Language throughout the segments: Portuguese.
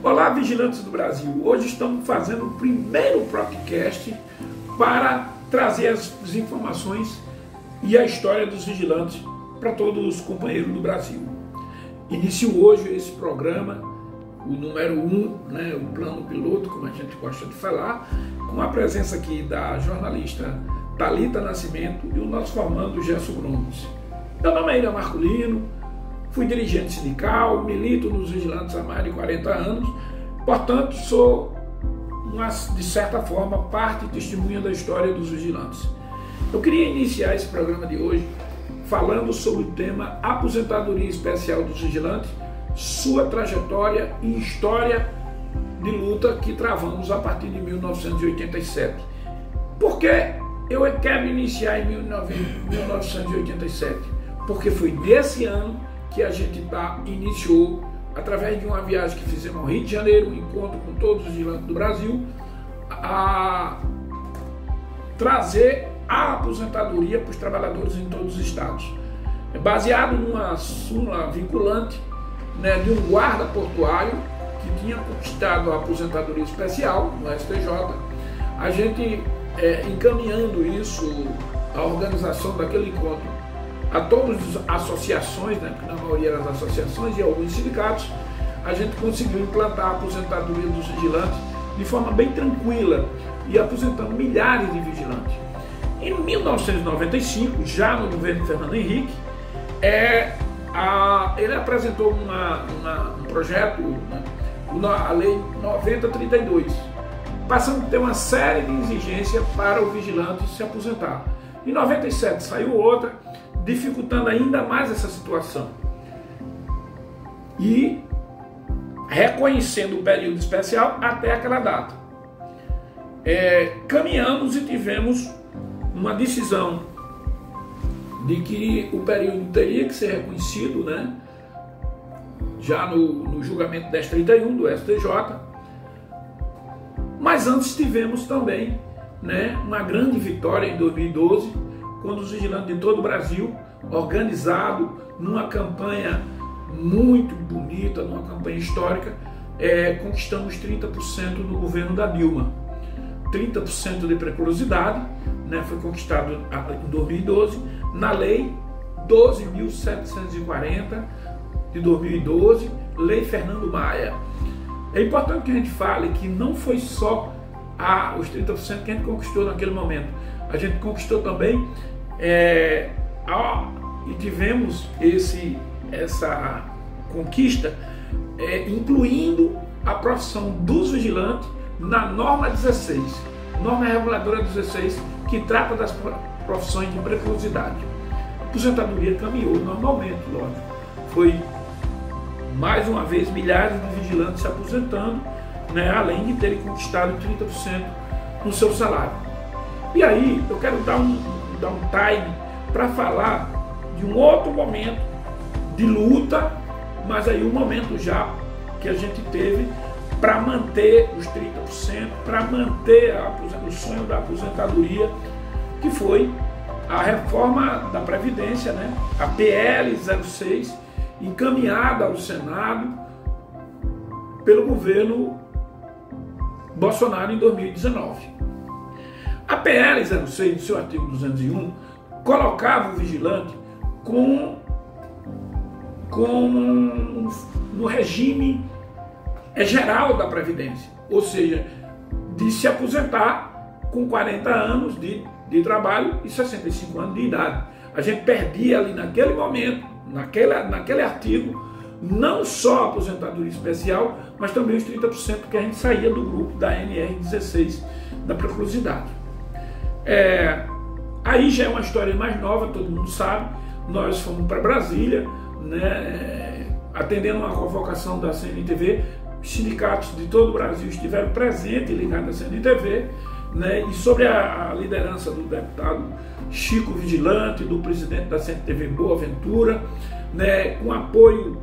Olá, vigilantes do Brasil! Hoje estamos fazendo o primeiro podcast para trazer as informações e a história dos vigilantes para todos os companheiros do Brasil. Inicio hoje esse programa, o número 1, o plano piloto, como a gente gosta de falar, com a presença aqui da jornalista Thalita Nascimento e o nosso formando Gerson Gomes. Meu nome é Ira Marculino, fui dirigente sindical, milito nos vigilantes há mais de 40 anos, portanto sou, de certa forma, parte e testemunha da história dos vigilantes. Eu queria iniciar esse programa de hoje falando sobre o tema Aposentadoria Especial dos Vigilantes, sua trajetória e história de luta que travamos a partir de 1987. Por que eu quero iniciar em 1987? Porque foi nesse ano que a gente iniciou, através de uma viagem que fizemos ao Rio de Janeiro, um encontro com todos os vigilantes do Brasil, a trazer a aposentadoria para os trabalhadores em todos os estados. Baseado numa súmula vinculante de um guarda portuário que tinha conquistado a aposentadoria especial no STJ, a gente encaminhando isso, a organização daquele encontro, a todas as associações, porque na maioria das associações e alguns sindicatos, a gente conseguiu implantar a aposentadoria dos vigilantes de forma bem tranquila e aposentando milhares de vigilantes. Em 1995, já no governo Fernando Henrique, ele apresentou um projeto, a Lei 9032, passando a ter uma série de exigências para o vigilante se aposentar. Em 97 saiu outra, dificultando ainda mais essa situação. E reconhecendo o período especial até aquela data. Caminhamos e tivemos uma decisão de que o período teria que ser reconhecido, já no julgamento 1031 do STJ. Mas antes tivemos também uma grande vitória em 2012, quando os vigilantes de todo o Brasil, organizado numa campanha muito bonita, numa campanha histórica, conquistamos 30% no governo da Dilma. 30% de preclusividade, foi conquistado em 2012, na Lei 12.740 de 2012, Lei Fernando Maia. É importante que a gente fale que não foi só os 30% que a gente conquistou naquele momento. A gente conquistou também e tivemos essa conquista incluindo a profissão dos vigilantes na norma 16, norma reguladora 16, que trata das profissões de preclusividade. A aposentadoria caminhou normalmente, lógico. Foi mais uma vez milhares de vigilantes se aposentando, além de terem conquistado 30% no seu salário. E aí eu quero dar um time para falar de um outro momento de luta, mas aí um momento já que a gente teve para manter os 30%, para manter o sonho da aposentadoria, que foi a reforma da Previdência, a PL 06, encaminhada ao Senado pelo governo Bolsonaro em 2019. A PL 06, no seu artigo 201, colocava o vigilante no regime geral da Previdência, ou seja, de se aposentar com 40 anos de trabalho e 65 anos de idade. A gente perdia ali naquele momento, naquele artigo, não só a aposentadoria especial, mas também os 30% que a gente saía do grupo da NR16, da preclusividade. Aí já é uma história mais nova, todo mundo sabe. Nós fomos para Brasília, atendendo uma convocação da CNTV. Os sindicatos de todo o Brasil estiveram presentes e ligados à CNTV, e sobre a liderança do deputado Chico Vigilante, do presidente da CNTV Boaventura, com apoio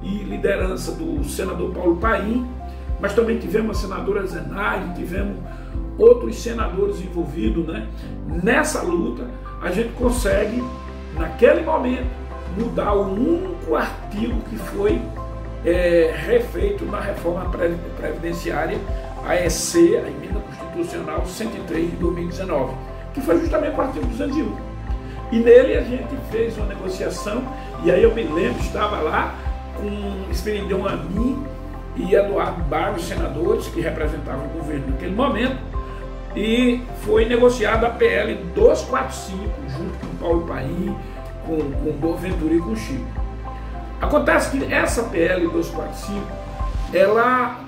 e liderança do senador Paulo Paim, mas também tivemos a senadora Zenaide, tivemos outros senadores envolvidos. Nessa luta, a gente consegue, naquele momento, mudar o único artigo que foi refeito na reforma previdenciária, a EC, a Emenda Constitucional 103 de 2019, que foi justamente o artigo 201. E nele a gente fez uma negociação, e aí eu me lembro, estava lá com Esperidião Amin e Eduardo Barros, senadores que representavam o governo naquele momento, e foi negociada a PL 245, junto com Paulo Paim, com Boaventura e com Chico. Acontece que essa PL 245, ela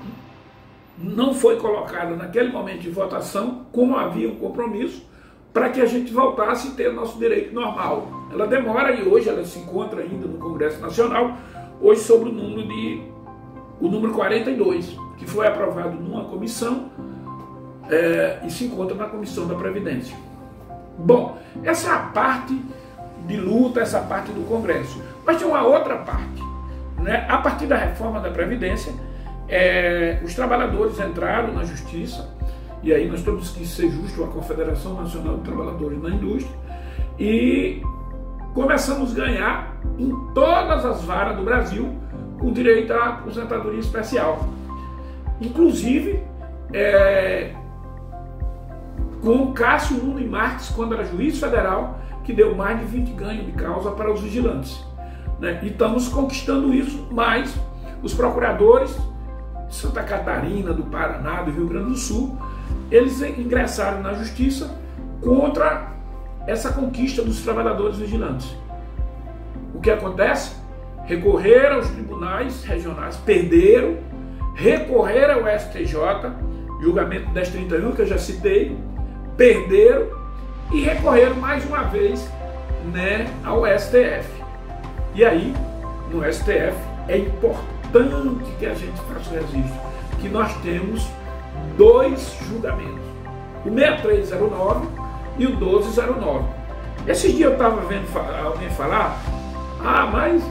não foi colocada naquele momento de votação, como havia um compromisso, para que a gente voltasse a ter o nosso direito normal. Ela demora e hoje ela se encontra ainda no Congresso Nacional, hoje sobre o número 42, que foi aprovado numa comissão e se encontra na Comissão da Previdência. Bom, essa é a parte de luta, essa parte do Congresso. Mas tem uma outra parte, né? A partir da reforma da Previdência, os trabalhadores entraram na Justiça, e aí nós temos que ser justos, a Confederação Nacional de Trabalhadores na Indústria, e começamos a ganhar em todas as varas do Brasil o direito à aposentadoria especial. Inclusive, com Cássio Nunes Marques, quando era juiz federal, que deu mais de 20 ganhos de causa para os vigilantes, né? E estamos conquistando isso, mas os procuradores de Santa Catarina, do Paraná, do Rio Grande do Sul, eles ingressaram na Justiça contra essa conquista dos trabalhadores vigilantes. O que acontece? Recorreram aos tribunais regionais, perderam, recorreram ao STJ, julgamento 1031, que eu já citei, perderam e recorreram mais uma vez, né, ao STF. E aí, no STF, é importante que a gente faça o registro, que nós temos dois julgamentos, o 6309 e o 1209. Esses dias eu estava vendo alguém falar, mas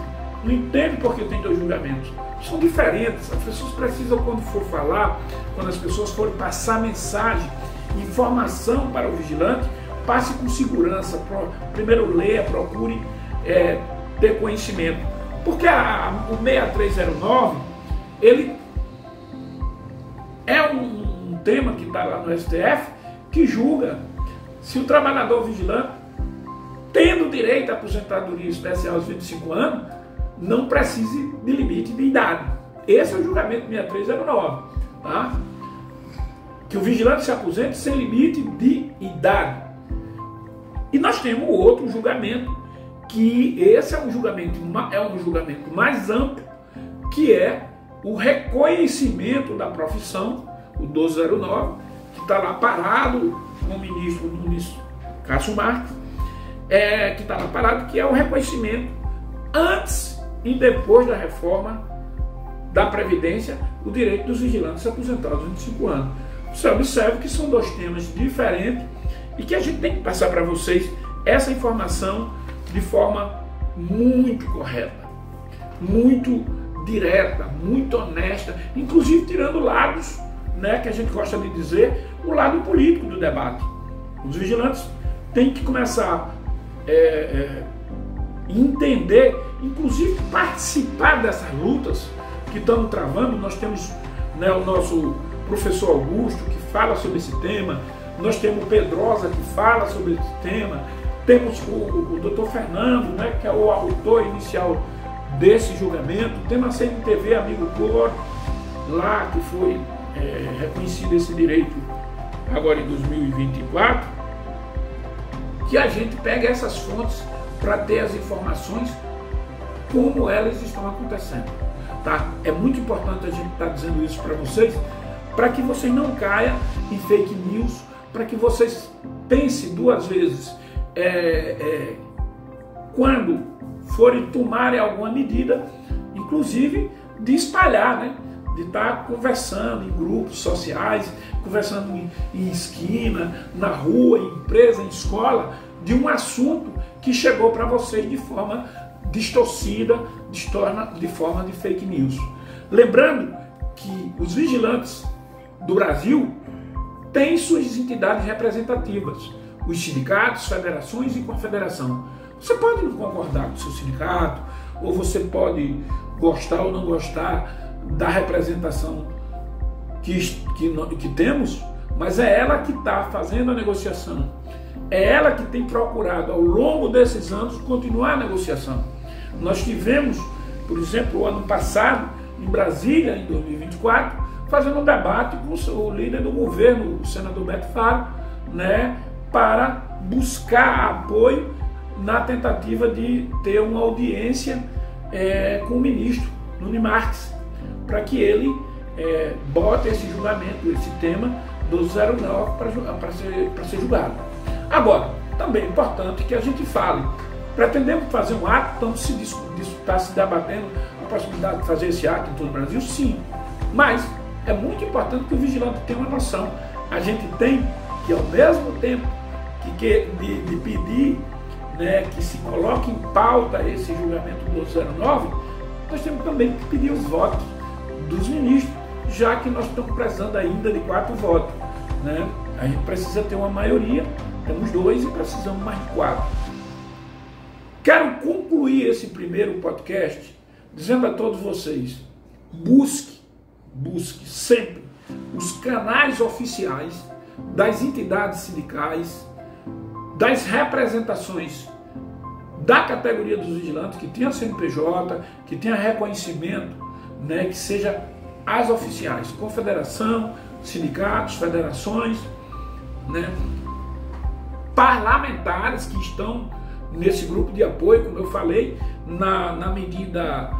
não entendo porque tem dois julgamentos. São diferentes, as pessoas precisam, quando for falar, quando as pessoas forem passar mensagem, informação para o vigilante, passe com segurança, primeiro leia, procure ter conhecimento. Porque o 6309, ele é um tema que está lá no STF, que julga se o trabalhador vigilante, tendo direito à aposentadoria especial aos 25 anos, não precise de limite de idade. Esse é o julgamento 6309, tá? Que o vigilante se aposente sem limite de idade. E nós temos outro julgamento, que esse é um julgamento mais amplo, que é o reconhecimento da profissão, o 1209, que está lá parado com o ministro Cássio Marques, que está lá parado, que é o reconhecimento antes e depois da reforma da Previdência, o direito dos vigilantes aposentados aos 25 anos. Você observa que são dois temas diferentes e que a gente tem que passar para vocês essa informação de forma muito correta, muito direta, muito honesta, inclusive tirando lados, né, que a gente gosta de dizer, o lado político do debate. Os vigilantes têm que começar a entender, inclusive participar dessas lutas que estamos travando. Nós temos, né, o nosso professor Augusto, que fala sobre esse tema, nós temos o Pedrosa, que fala sobre esse tema, temos o doutor Fernando, né, que é o autor inicial desse julgamento, temos a CNTV Amigo Cor, lá que foi reconhecido esse direito agora em 2024, que a gente pega essas fontes para ter as informações como elas estão acontecendo, tá? É muito importante a gente estar dizendo isso para vocês, para que vocês não caiam em fake news, para que vocês pensem duas vezes quando forem tomarem alguma medida, inclusive de espalhar, né? De estar conversando em grupos sociais, conversando em esquina, na rua, em empresa, em escola, de um assunto que chegou para vocês de forma distorcida, de forma de fake news. Lembrando que os vigilantes do Brasil têm suas entidades representativas, os sindicatos, federações e confederação. Você pode não concordar com o seu sindicato, ou você pode gostar ou não gostar da representação que temos, mas é ela que está fazendo a negociação. É ela que tem procurado, ao longo desses anos, continuar a negociação. Nós tivemos, por exemplo, o ano passado, em Brasília, em 2024, fazendo um debate com o líder do governo, o senador Beto Faro, né, para buscar apoio na tentativa de ter uma audiência com o ministro Nunes Marques, para que ele bote esse julgamento, esse tema do 09 para ser julgado. Agora, também é importante que a gente fale, pretendemos fazer um ato, está se debatendo a possibilidade de fazer esse ato em todo o Brasil? Sim, mas é muito importante que o vigilante tenha uma noção. A gente tem que, ao mesmo tempo de pedir, né, que se coloque em pauta esse julgamento do 09, nós temos também que pedir os votos dos ministros, já que nós estamos precisando ainda de 4 votos. Né? A gente precisa ter uma maioria, temos 2 e precisamos mais de 4. Quero concluir esse primeiro podcast dizendo a todos vocês, busque sempre os canais oficiais das entidades sindicais, das representações da categoria dos vigilantes, que tenha CNPJ, que tenha reconhecimento, né, que seja as oficiais, confederação, sindicatos, federações, né, parlamentares que estão nesse grupo de apoio, como eu falei, na medida,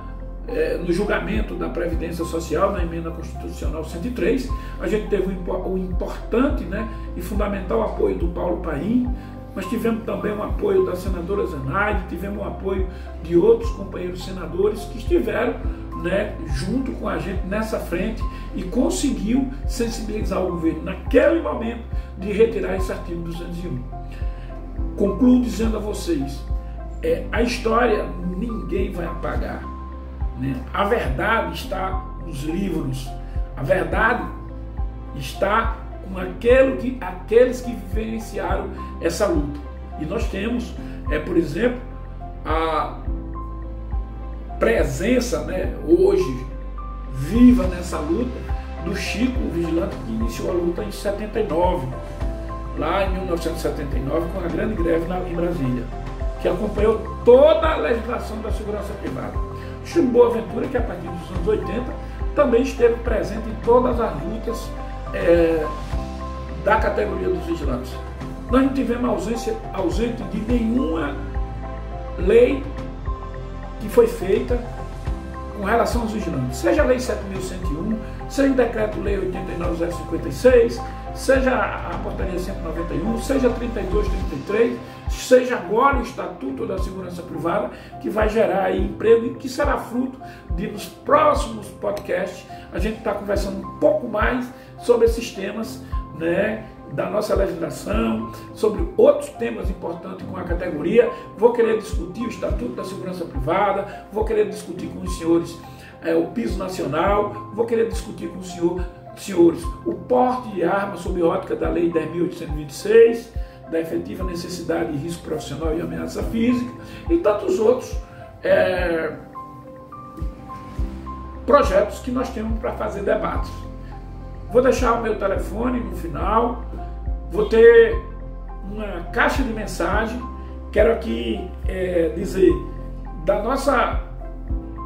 no julgamento da Previdência Social, na emenda constitucional 103, a gente teve o importante, né, e fundamental apoio do Paulo Paim, mas tivemos também o apoio da senadora Zenaide, tivemos o apoio de outros companheiros senadores que estiveram, né, junto com a gente nessa frente e conseguiu sensibilizar o governo naquele momento de retirar esse artigo 201. Concluo dizendo a vocês, a história ninguém vai apagar, né? A verdade está nos livros, a verdade está com aqueles que vivenciaram essa luta. E nós temos, por exemplo, a presença, né, hoje, viva nessa luta, do Chico, o vigilante que iniciou a luta em 79, lá em 1979, com a grande greve em Brasília, que acompanhou toda a legislação da segurança privada. Chico Boaventura, que a partir dos anos 80, também esteve presente em todas as lutas da categoria dos vigilantes. Nós não tivemos ausente de nenhuma lei que foi feita com relação aos vigilantes, seja a Lei 7.101, seja o Decreto-Lei 89.056, seja a Portaria 191, seja a 3233, seja agora o Estatuto da Segurança Privada, que vai gerar aí emprego e que será fruto de, nos próximos podcasts, a gente está conversando um pouco mais sobre esses temas, né, da nossa legislação, sobre outros temas importantes com a categoria. Vou querer discutir o Estatuto da Segurança Privada, vou querer discutir com os senhores o piso nacional, vou querer discutir com os senhores o porte de armas sob ótica da Lei 10.826, da efetiva necessidade de risco profissional e ameaça física, e tantos outros projetos que nós temos para fazer debates. Vou deixar o meu telefone no final, vou ter uma caixa de mensagem. Quero aqui dizer da nossa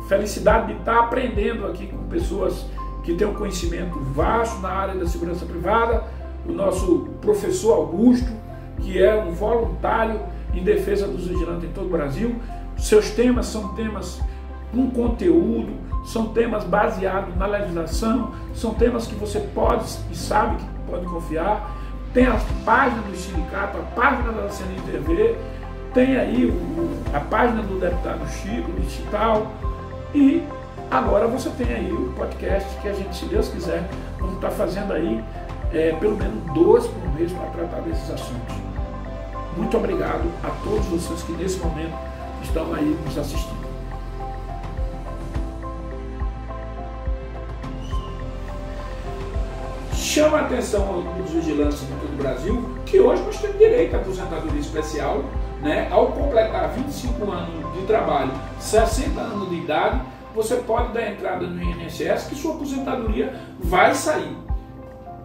felicidade de estar aprendendo aqui com pessoas que têm um conhecimento vasto na área da segurança privada, o nosso professor Augusto, que é um voluntário em defesa dos vigilantes em todo o Brasil. Seus temas são temas com conteúdo, são temas baseados na legislação, são temas que você pode e sabe que pode confiar. Tem a página do sindicato, a página da CNTV, tem aí a página do deputado Chico, digital, e agora você tem aí o podcast que a gente, se Deus quiser, vamos estar fazendo aí pelo menos 2 por mês para tratar desses assuntos. Muito obrigado a todos vocês que nesse momento estão aí nos assistindo. Chama a atenção dos vigilantes de todo o Brasil que hoje nós temos direito à aposentadoria especial, né? Ao completar 25 anos de trabalho, 60 anos de idade, você pode dar entrada no INSS que sua aposentadoria vai sair.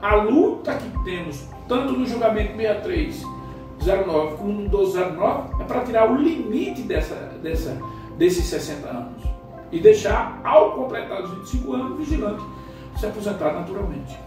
A luta que temos, tanto no julgamento 6309 como no 1209, é para tirar o limite desses 60 anos e deixar, ao completar os 25 anos, o vigilante se aposentar naturalmente.